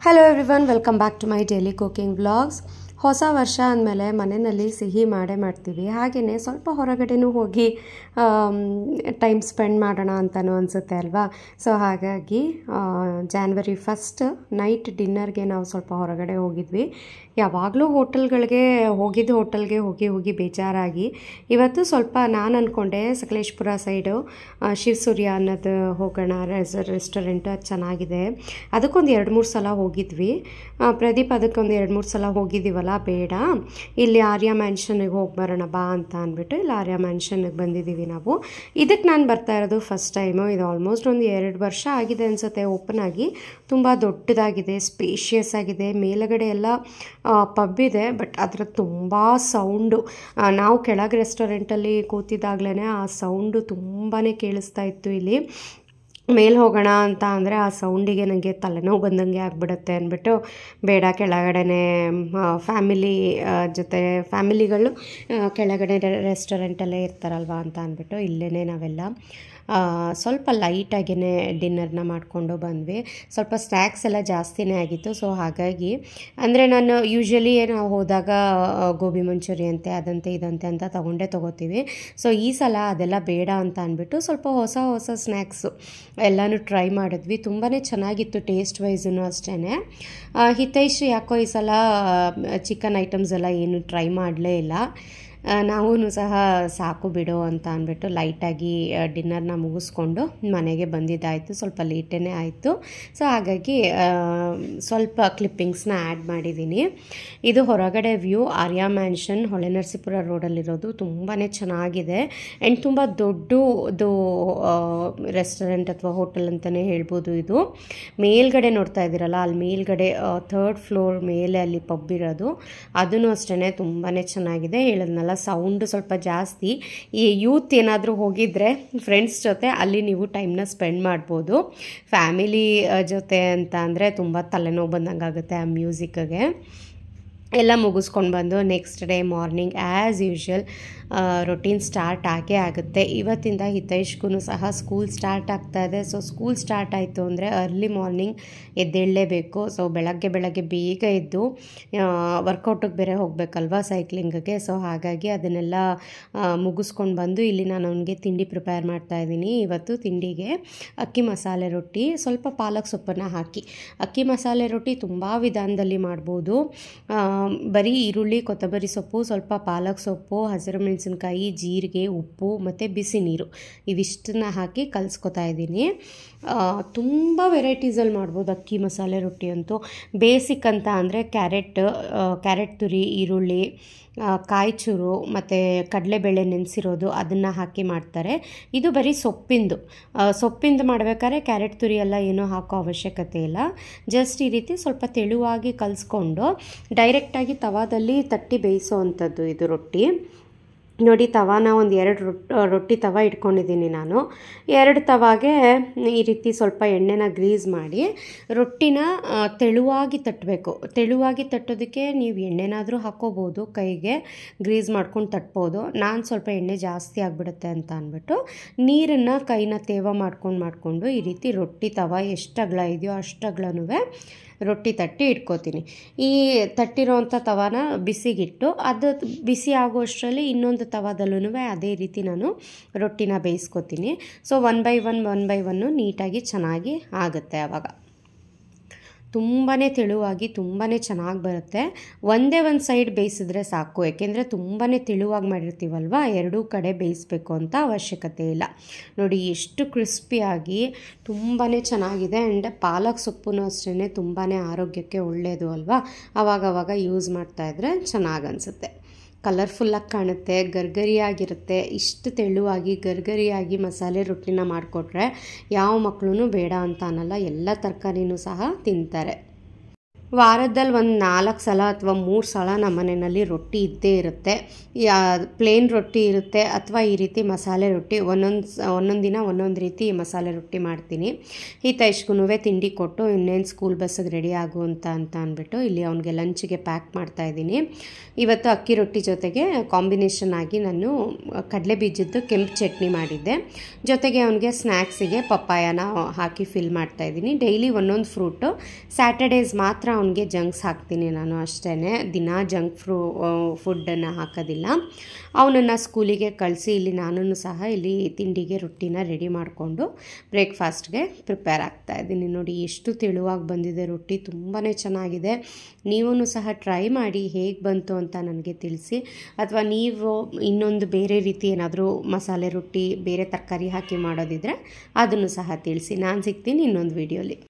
Hello everyone, welcome back to my daily cooking vlogs. ಹೊಸ ವರ್ಷ ಅಂದಮೇಲೆ ಮನೆಯಲ್ಲಿ ಸಿಹಿ ಮಾಡೇ ಮಾಡ್ತೀವಿ. ಹಾಗೆಯೇ ಸ್ವಲ್ಪ ಹೊರಗಡೆನೂ ಹೋಗಿ ಟೈಮ್ ಸ್ಪೆಂಡ್ ಮಾಡೋಣ ಅಂತಲೂ ಅನಿಸುತ್ತೆ ಅಲ್ವಾ. ಸೊ ಹಾಗಾಗಿ ಜಾನ್ವರಿ 1 ನೈಟ್ ಡಿನ್ನರ್ಗೆ ನಾವು ಸ್ವಲ್ಪ ಹೊರಗಡೆ ಹೋಗಿದ್ವಿ. ಯಾವಾಗಲೂ ಹೋಟೆಲ್ಗೆ ಹೋಗಿ ಬೇಜಾರಾಗಿ ಇವತ್ತು ಸ್ವಲ್ಪ ನಾನು ಅಂದ್ಕೊಂಡೆ ಸಕಲೇಶಪುರ ಸೈಡು ಶಿವಸೂರ್ಯ ಅನ್ನೋದು ಹೋಗೋಣ, ರೆಸ್ಟೋರೆಂಟು ಅದು ಚೆನ್ನಾಗಿದೆ. ಅದಕ್ಕೊಂದು 2-3 ಸಲ ಹೋಗಿದ್ವಿ. ಪ್ರದೀಪ್ ಅದಕ್ಕೊಂದು 2-3 ಸಲ ಹೋಗಿದ್ದೀವಲ್ಲ, ಬೇಡ ಇಲ್ಲಿ ಆರ್ಯ ಮ್ಯಾನ್ಷನ್ಗೆ ಹೋಗಿ ಬರೋಣ ಬಾ ಅಂತ ಅಂದ್ಬಿಟ್ಟು ಇಲ್ಲಿ ಆರ್ಯ ಮ್ಯಾನ್ಷನ್ಗೆ ಬಂದಿದ್ದೀವಿ ನಾವು. ಇದಕ್ಕೆ ನಾನು ಬರ್ತಾ ಇರೋದು ಫಸ್ಟ್ ಟೈಮು. ಇದು ಆಲ್ಮೋಸ್ಟ್ ಒಂದು 2 ವರ್ಷ ಆಗಿದೆ ಅನಿಸುತ್ತೆ ಓಪನ್ ಆಗಿ. ತುಂಬ ದೊಡ್ಡದಾಗಿದೆ, ಸ್ಪೇಷಿಯಸ್ ಆಗಿದೆ. ಮೇಲುಗಡೆ ಎಲ್ಲ ಪಬ್ ಇದೆ, ಬಟ್ ಅದರ ತುಂಬ ಸೌಂಡು. ನಾವು ಕೆಳಗೆ ರೆಸ್ಟೋರೆಂಟಲ್ಲಿ ಕೂತಿದ್ದಾಗಲೇ ಆ ಸೌಂಡು ತುಂಬಾ ಕೇಳಿಸ್ತಾ ಇತ್ತು. ಇಲ್ಲಿ ಮೇಲೆ ಹೋಗೋಣ ಅಂತ ಅಂದರೆ ಆ ಸೌಂಡಿಗೆ ನನಗೆ ತಲೆನೋವು ಬಂದಂಗೆ ಆಗಿಬಿಡುತ್ತೆ ಅಂದ್ಬಿಟ್ಟು ಬೇಡ, ಕೆಳಗಡೆನೇ ಫ್ಯಾಮಿಲಿಗಳು ಕೆಳಗಡೆ ರೆಸ್ಟೋರೆಂಟಲ್ಲೇ ಇರ್ತಾರಲ್ವ ಅಂತ ಅಂದ್ಬಿಟ್ಟು ಇಲ್ಲೇ ನಾವೆಲ್ಲ ಸ್ವಲ್ಪ ಲೈಟಾಗಿಯೇ ಡಿನ್ನರ್ನ ಮಾಡಿಕೊಂಡು ಬಂದ್ವಿ. ಸ್ವಲ್ಪ ಸ್ನ್ಯಾಕ್ಸ್ ಎಲ್ಲ ಜಾಸ್ತಿನೇ ಆಗಿತ್ತು. ಸೊ ಹಾಗಾಗಿ ಅಂದರೆ ನಾನು ಯೂಶ್ವಲಿ ನಾವು ಹೋದಾಗ ಗೋಬಿ ಮಂಚೂರಿ ಅಂತೆ ಅದಂತೆ ಇದಂತೆ ಅಂತ ತೊಗೋತೀವಿ. ಸೊ ಈ ಸಲ ಅದೆಲ್ಲ ಬೇಡ ಅಂತ ಅಂದ್ಬಿಟ್ಟು ಸ್ವಲ್ಪ ಹೊಸ ಸ್ನ್ಯಾಕ್ಸು ಎಲ್ಲನೂ ಟ್ರೈ ಮಾಡಿದ್ವಿ. ತುಂಬಾ ಚೆನ್ನಾಗಿತ್ತು ಟೇಸ್ಟ್ ವೈಸೂ ಅಷ್ಟೇ. ಹಿತೈಷ್ ಯಾಕೋ ಈ ಸಲ ಚಿಕನ್ ಐಟಮ್ಸ್ ಎಲ್ಲ ಏನು ಟ್ರೈ ಮಾಡಲೇ ಇಲ್ಲ. ನಾವೂ ಸಹ ಸಾಕು ಬಿಡು ಅಂತ ಅಂದ್ಬಿಟ್ಟು ಲೈಟಾಗಿ ಡಿನ್ನರ್ನ ಮುಗಿಸ್ಕೊಂಡು ಮನೆಗೆ ಬಂದಿದ್ದಾಯಿತು. ಸ್ವಲ್ಪ ಲೇಟೇ ಆಯಿತು. ಸೊ ಹಾಗಾಗಿ ಸ್ವಲ್ಪ ಕ್ಲಿಪ್ಪಿಂಗ್ಸ್ನ ಆ್ಯಡ್ ಮಾಡಿದ್ದೀನಿ. ಇದು ಹೊರಗಡೆ ವ್ಯೂ, ಆರ್ಯ ಮ್ಯಾನ್ಷನ್ ಹೊಳೆನರಸೀಪುರ ರೋಡಲ್ಲಿರೋದು. ತುಂಬಾ ಚೆನ್ನಾಗಿದೆ ಆ್ಯಂಡ್ ತುಂಬ ದೊಡ್ಡದು ರೆಸ್ಟೋರೆಂಟ್ ಅಥವಾ ಹೋಟೆಲ್ ಅಂತಲೇ ಹೇಳ್ಬೋದು. ಇದು ಮೇಲ್ಗಡೆ ನೋಡ್ತಾ ಇದ್ದೀರಲ್ಲ, ಅಲ್ಲಿ ಮೇಲ್ಗಡೆ 3rd ಫ್ಲೋರ್ ಮೇಲೆ ಅಲ್ಲಿ ಪಬ್ ಇರೋದು. ಅದೂ ಅಷ್ಟೇ ತುಂಬಾ ಚೆನ್ನಾಗಿದೆ. ಹೇಳಿದ್ನಲ್ಲ, ಸೌಂಡು ಸ್ವಲ್ಪ ಜಾಸ್ತಿ. ಈ ಯೂತ್ ಏನಾದರೂ ಹೋಗಿದ್ರೆ ಫ್ರೆಂಡ್ಸ್ ಜೊತೆ ಅಲ್ಲಿ ನೀವು ಟೈಮ್ನ ಸ್ಪೆಂಡ್ ಮಾಡ್ಬೋದು. ಫ್ಯಾಮಿಲಿ ಜೊತೆ ಅಂತ ಅಂದರೆ ತುಂಬ ತಲೆನೋವು ಬಂದಂಗೆ ಆಗುತ್ತೆ ಆ ಮ್ಯೂಸಿಕ್ಗೆ. ಎಲ್ಲ ಮುಗಿಸ್ಕೊಂಡು ಬಂದು next day morning as usual routine start ಆಗುತ್ತೆ. ಇವತ್ತಿಂದ ಹಿತೈಷ್ಗೂ ಸಹ ಸ್ಕೂಲ್ ಸ್ಟಾರ್ಟ್ ಆಗ್ತಾಯಿದೆ. ಸೊ ಸ್ಕೂಲ್ ಸ್ಟಾರ್ಟ್ ಆಯಿತು ಅಂದರೆ ಅರ್ಲಿ ಮಾರ್ನಿಂಗ್ ಎದ್ದೇಳಲೇಬೇಕು. ಸೊ ಬೆಳಗ್ಗೆ ಬೇಗ ಎದ್ದು ವರ್ಕೌಟಿಗೆ ಬೇರೆ ಹೋಗಬೇಕಲ್ವ, ಸೈಕ್ಲಿಂಗ್ಗೆ. ಸೊ ಹಾಗಾಗಿ ಅದನ್ನೆಲ್ಲ ಮುಗಿಸ್ಕೊಂಡು ಬಂದು ಇಲ್ಲಿ ನಾನು ಅವನಿಗೆ ತಿಂಡಿ ಪ್ರಿಪೇರ್ ಮಾಡ್ತಾಯಿದ್ದೀನಿ. ಇವತ್ತು ತಿಂಡಿಗೆ ಅಕ್ಕಿ ಮಸಾಲೆ ರೊಟ್ಟಿ, ಸ್ವಲ್ಪ ಪಾಲಕ್ ಸೊಪ್ಪನ್ನು ಹಾಕಿ. ಅಕ್ಕಿ ಮಸಾಲೆ ರೊಟ್ಟಿ ತುಂಬ ವಿಧಾನದಲ್ಲಿ ಮಾಡ್ಬೋದು. ಬರೀ ಈರುಳ್ಳಿ, ಕೊತ್ತಂಬರಿ ಸೊಪ್ಪು, ಸ್ವಲ್ಪ ಪಾಲಕ್ ಸೊಪ್ಪು, ಹಸಿರು ಮೆಣಸಿನ್ಕಾಯಿ, ಜೀರಿಗೆ, ಉಪ್ಪು ಮತ್ತು ಬಿಸಿ ನೀರು ಇವಿಷ್ಟನ್ನ ಹಾಕಿ ಕಲಿಸ್ಕೊತಾ ಇದ್ದೀನಿ. ತುಂಬ ವೆರೈಟೀಸಲ್ಲಿ ಮಾಡ್ಬೋದು ಅಕ್ಕಿ ಮಸಾಲೆ ರೊಟ್ಟಿ ಅಂತೂ. ಬೇಸಿಕ್ ಅಂತ ಅಂದರೆ ಕ್ಯಾರೆಟ್ ತುರಿ, ಈರುಳ್ಳಿ, ಕಾಯಿ ಚೂರು ಮತ್ತು ಕಡಲೆಬೇಳೆ ನೆನೆಸಿರೋದು ಅದನ್ನು ಹಾಕಿ ಮಾಡ್ತಾರೆ. ಇದು ಬರೀ ಸೊಪ್ಪಿಂದು ಮಾಡಬೇಕಾದ್ರೆ ಕ್ಯಾರೆಟ್ ತುರಿ ಎಲ್ಲ ಏನೂ ಹಾಕೋ ಅವಶ್ಯಕತೆ ಇಲ್ಲ. ಜಸ್ಟ್ ಈ ರೀತಿ ಸ್ವಲ್ಪ ತೆಳುವಾಗಿ ಕಲಿಸ್ಕೊಂಡು ಡೈರೆಕ್ಟಾಗಿ ತವಾದಲ್ಲಿ ತಟ್ಟಿ ಬೇಯಿಸೋ ಅಂಥದ್ದು ಇದು ರೊಟ್ಟಿ. ನೋಡಿ, ತವಾನ ಒಂದು 2 ರೊಟ್ಟಿ ತವ ಇಟ್ಕೊಂಡಿದ್ದೀನಿ ನಾನು. 2 ತವಾಗೆ ಈ ರೀತಿ ಸ್ವಲ್ಪ ಎಣ್ಣೆನ ಗ್ರೀಸ್ ಮಾಡಿ ರೊಟ್ಟಿನ ತೆಳುವಾಗಿ ತಟ್ಟಬೇಕು. ತೆಳುವಾಗಿ ತಟ್ಟೋದಕ್ಕೆ ನೀವು ಎಣ್ಣೆನಾದರೂ ಹಾಕ್ಕೋಬೋದು, ಕೈಗೆ ಗ್ರೀಸ್ ಮಾಡ್ಕೊಂಡು ತಟ್ಬೋದು. ನಾನು ಸ್ವಲ್ಪ ಎಣ್ಣೆ ಜಾಸ್ತಿ ಆಗಿಬಿಡುತ್ತೆ ಅಂತ ಅಂದ್ಬಿಟ್ಟು ನೀರನ್ನು ಕೈನ ತೇವ ಮಾಡ್ಕೊಂಡು ಈ ರೀತಿ ರೊಟ್ಟಿ ತವ ಎಷ್ಟು ಅಗಲ ಇದೆಯೋ ಅಷ್ಟು ಅಗಲನೂ ರೊಟ್ಟಿ ತಟ್ಟಿ ಇಟ್ಕೋತೀನಿ. ಈ ತಟ್ಟಿರೋವಂಥ ತವಾನ ಬಿಸಿಗಿಟ್ಟು ಅದು ಬಿಸಿ ಆಗೋಷ್ಟರಲ್ಲಿ ಇನ್ನೊಂದು ತವಾದಲ್ಲೂ ಅದೇ ರೀತಿ ನಾನು ರೊಟ್ಟಿನ ಬೇಯಿಸ್ಕೊತೀನಿ. ಸೊ 1 by 1 ನೀಟಾಗಿ ಚೆನ್ನಾಗಿ ಆಗುತ್ತೆ. ಆವಾಗ ತುಂಬಾ ತೆಳುವಾಗಿ ತುಂಬಾ ಚೆನ್ನಾಗಿ ಬರುತ್ತೆ. ಒಂದೇ ಒಂದು ಸೈಡ್ ಬೇಯಿಸಿದ್ರೆ ಸಾಕು, ಏಕೆಂದರೆ ತುಂಬಾ ತೆಳುವಾಗಿ ಮಾಡಿರ್ತೀವಲ್ವ, 2 ಕಡೆ ಬೇಯಿಸಬೇಕು ಅಂತ ಅವಶ್ಯಕತೆ ಇಲ್ಲ. ನೋಡಿ ಎಷ್ಟು ಕ್ರಿಸ್ಪಿಯಾಗಿ ತುಂಬಾ ಚೆನ್ನಾಗಿದೆ. ಆ್ಯಂಡ್ ಪಾಲಕ್ ಸೊಪ್ಪು ಅಷ್ಟೇ ತುಂಬಾ ಆರೋಗ್ಯಕ್ಕೆ ಒಳ್ಳೆಯದು ಅಲ್ವಾ. ಆವಾಗವಾಗ ಯೂಸ್ ಮಾಡ್ತಾಯಿದ್ರೆ ಚೆನ್ನಾಗಿ ಅನಿಸುತ್ತೆ. ಕಲರ್ಫುಲ್ಲಾಗಿ ಕಾಣುತ್ತೆ, ಗರ್ಗರಿಯಾಗಿರುತ್ತೆ. ಇಷ್ಟು ತೆಳುವಾಗಿ ಗರ್ಗರಿಯಾಗಿ ಮಸಾಲೆ ರೊಟ್ಟಿನ ಮಾಡಿಕೊಟ್ರೆ ಯಾವ ಮಕ್ಕಳೂ ಬೇಡ ಅಂತ ಅನ್ನಲ್ಲ, ಎಲ್ಲ ತರಕಾರಿನೂ ಸಹ ತಿಂತಾರೆ. ವಾರದಲ್ಲಿ ಒಂದು 4 ಸಲ ಅಥವಾ 3 ಸಲ ನಮ್ಮ ಮನೆಯಲ್ಲಿ ರೊಟ್ಟಿ ಇದ್ದೇ ಇರುತ್ತೆ. ಪ್ಲೇನ್ ರೊಟ್ಟಿ ಇರುತ್ತೆ ಅಥವಾ ಈ ರೀತಿ ಮಸಾಲೆ ರೊಟ್ಟಿ. ಒಂದೊಂದು ದಿನ ಒಂದೊಂದು ರೀತಿ ಮಸಾಲೆ ರೊಟ್ಟಿ ಮಾಡ್ತೀನಿ. ಹಿತೈಷ್ಗೂ ತಿಂಡಿ ಕೊಟ್ಟು ಇನ್ನೇನು ಸ್ಕೂಲ್ ಬಸ್ಸಿಗೆ ರೆಡಿ ಆಗು ಅಂತ ಅಂದ್ಬಿಟ್ಟು ಇಲ್ಲಿ ಅವನಿಗೆ ಲಂಚಿಗೆ ಪ್ಯಾಕ್ ಮಾಡ್ತಾಯಿದ್ದೀನಿ. ಇವತ್ತು ಅಕ್ಕಿ ರೊಟ್ಟಿ ಜೊತೆಗೆ ಕಾಂಬಿನೇಷನ್ ಆಗಿ ನಾನು ಕಡಲೆ ಬೀಜದ್ದು ಕೆಂಪು ಚಟ್ನಿ ಮಾಡಿದ್ದೆ. ಜೊತೆಗೆ ಅವನಿಗೆ ಸ್ನ್ಯಾಕ್ಸಿಗೆ ಪಪ್ಪಾಯನ ಹಾಕಿ ಫಿಲ್ ಮಾಡ್ತಾಯಿದ್ದೀನಿ. ಡೈಲಿ ಒಂದೊಂದು ಫ್ರೂಟು. ಸ್ಯಾಟರ್ಡೇಸ್ ಮಾತ್ರ ಅವನಿಗೆ ಜಂಕ್ಸ್ ಹಾಕ್ತೀನಿ ನಾನು ಅಷ್ಟೇ. ದಿನ ಜಂಕ್ ಫುಡ್ಡನ್ನು ಹಾಕೋದಿಲ್ಲ. ಅವನನ್ನು ಸ್ಕೂಲಿಗೆ ಕಳಿಸಿ ಇಲ್ಲಿ ನಾನು ಸಹ ಇಲ್ಲಿ ತಿಂಡಿಗೆ ರೊಟ್ಟಿನ ರೆಡಿ ಮಾಡಿಕೊಂಡು ಬ್ರೇಕ್ಫಾಸ್ಟ್ಗೆ ಪ್ರಿಪೇರ್ ಆಗ್ತಾಯಿದ್ದೀನಿ. ನೋಡಿ ಎಷ್ಟು ತೆಳುವಾಗಿ ಬಂದಿದೆ ರೊಟ್ಟಿ, ತುಂಬಾ ಚೆನ್ನಾಗಿದೆ. ನೀವೂ ಸಹ ಟ್ರೈ ಮಾಡಿ ಹೇಗೆ ಬಂತು ಅಂತ ನನಗೆ ತಿಳಿಸಿ. ಅಥವಾ ನೀವು ಇನ್ನೊಂದು ಬೇರೆ ರೀತಿ ಏನಾದರೂ ಮಸಾಲೆ ರೊಟ್ಟಿ ಬೇರೆ ತರಕಾರಿ ಹಾಕಿ ಮಾಡೋದಿದ್ರೆ ಅದನ್ನು ಸಹ ತಿಳಿಸಿ. ನಾನು ಸಿಗ್ತೀನಿ ಇನ್ನೊಂದು ವಿಡಿಯೋಲಿ.